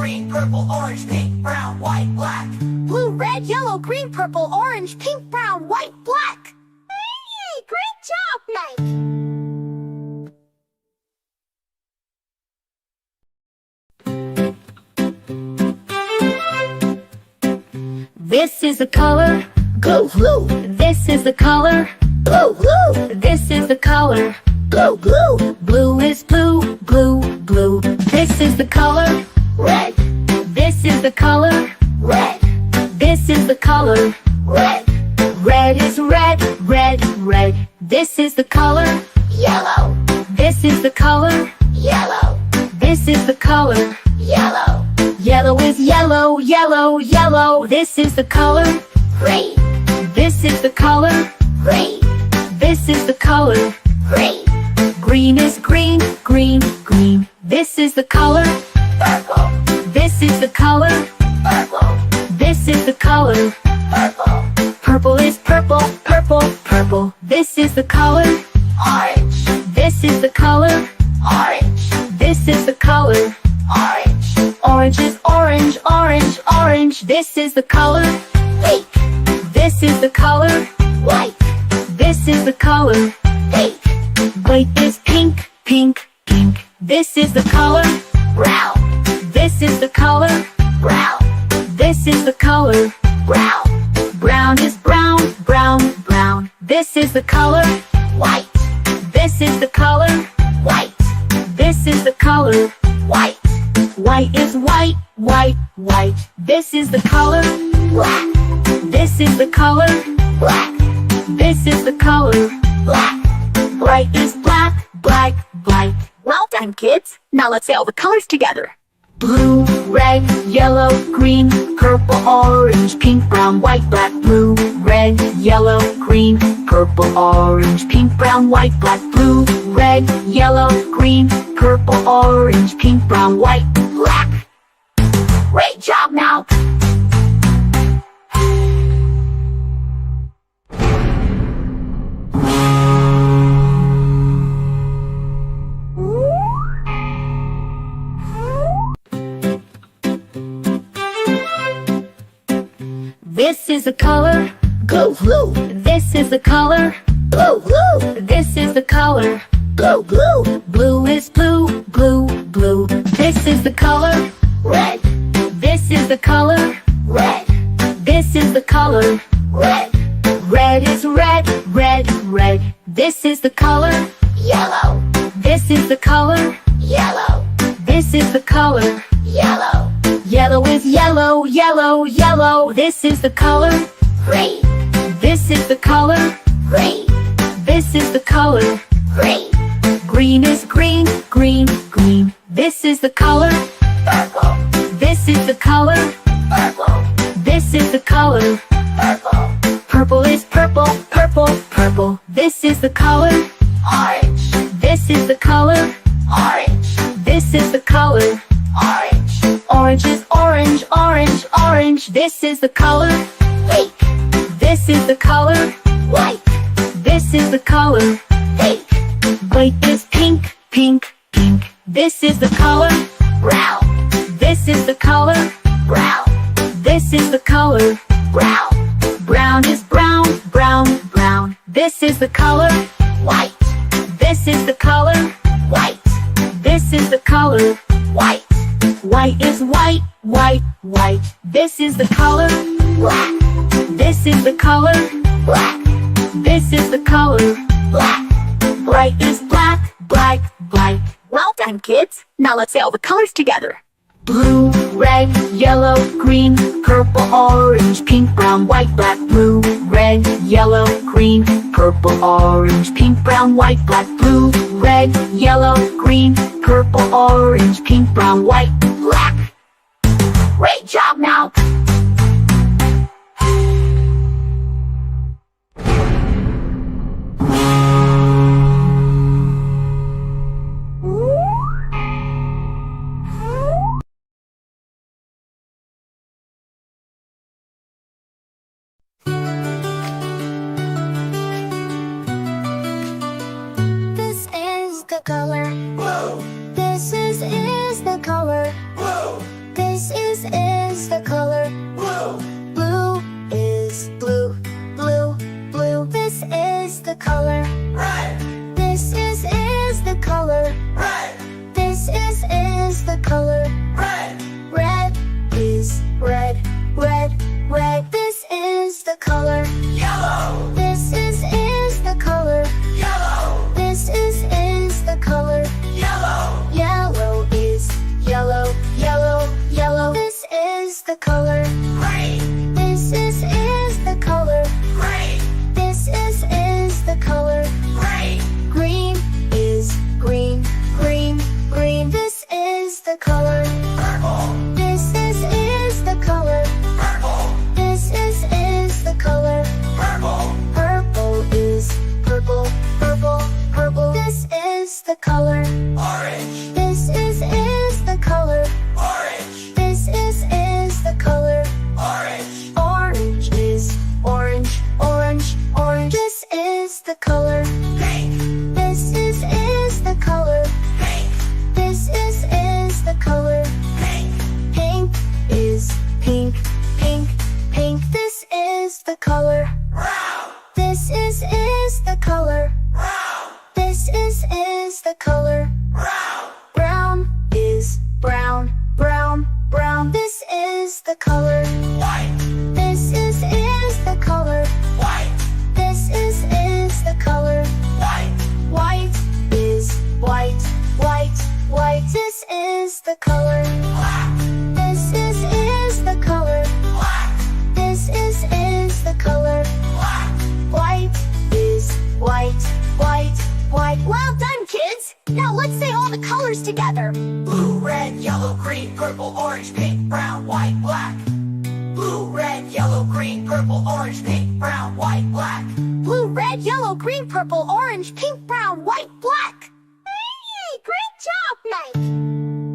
green, purple, orange, pink, brown, white, black. Blue, red, yellow, green, purple, orange, pink, brown, white, black. Hey, great job, Mike! This is the color Blue, blue, This is the color blue, blue, This is the color blue, blue. Blue is blue, blue, blue. This is the color Red, This is the color red, This is the color red. Red is red, red, red. This is the color Yellow, This is the color yellow, This is the color yellow. Yellow is yellow, yellow, yellow. This is the color Green, This is the color green, This is the color green. Green is green, green, green. This is the color Purple, This is the color purple, This is the color purple. Purple is purple, purple, purple. This is the color Orange, This is the color orange, This is the color orange. Orange is orange, orange, orange. This is the color Pink, This is the color white, This is the color pink. White is pink, pink, pink. This is the color Brown, This is the color brown, This is the color brown. Brown is brown, brown, brown. This is the color White, This is the color white, This is the color white. White is white, white, white. This is the color Black, This is the color black, This is the color black. Bright is black, black, black. Well done, kids. Now let's say all the colors together. Blue, red, yellow, green, purple, orange, pink, brown, white, black. Blue, red, yellow, green, purple, orange, pink, brown, white, black. Blue, red, yellow, green, purple, orange, pink, brown, white, black. Great job now. This is the color Blue, blue, This is the color blue, blue, This is the color blue, blue. Blue is blue, blue, blue. This is the color Red, This is the color red, This is the color red. Red is red, red, red. This is the color Yellow, This is the color yellow, This is the color yellow. Yellow is yellow, yellow, yellow. This is the color Green, This is the color green, This is the color green. Green is green, green, green. This is the color Purple, This is the color purple, This is the color purple. Purple is purple, purple, purple. This is the color Orange, This is the color orange, This is the color orange. Orange is orange, orange, orange. This is the color Pink, This is the color white, This is the color pink. White is pink, pink, pink. This is the color Brown, This is the color brown, This is the color brown. Brown is brown, brown, brown. This is the color White, This is the color white, This is the color white. White is white, white, white. This is the color Black, This is the color black, This is the color black. Bright is black, black, black. Well done, kids. Now let's say all the colors together. Blue, red, yellow, green, purple, orange, pink, brown, white, black. Blue, red, yellow, green, purple, orange, pink, brown, white, black. Blue, red, yellow, green, purple, orange, pink, brown, white, black. Great job now. color. Blue, This is the color. blue, This is the color Blue. blue. Is blue, blue, blue. This is the color Red. This is the color Red. This is the color Red. red. Is red, red, red. This is the color Yellow. This is the color Yellow. This is the color Yellow. yellow. Is yellow, yellow, yellow. This is the color Green. This is the color Green. This is the color Green. green. Is green, green, green. This is the color Purple. This is the color Purple. This is the color Purple. purple. Is purple, purple, purple. This is the color Orange. This is the color Orange. This is the color Orange. orange. Is orange, orange, orange. This is the color Pink. This is the color Pink. This is the color Pink. pink. Is pink, pink, pink. This is the color Brown. This is the color Brown. This is the color Brown. brown. Is brown, brown, brown. This is the color White. This is the color White. This is the color White. white. Is white, white, white. This is the color Black. This is the color Black. This is the color Black. white. Is white, white, white. Well done, kids! Now let's say all the colors together. Blue, red, yellow, green, purple, orange, pink, brown, white, black. Blue, red, yellow, green, purple, orange, pink, brown, white, black. Blue, red, yellow, green, purple, orange, pink, brown, white, black. Hey, great job, Mike!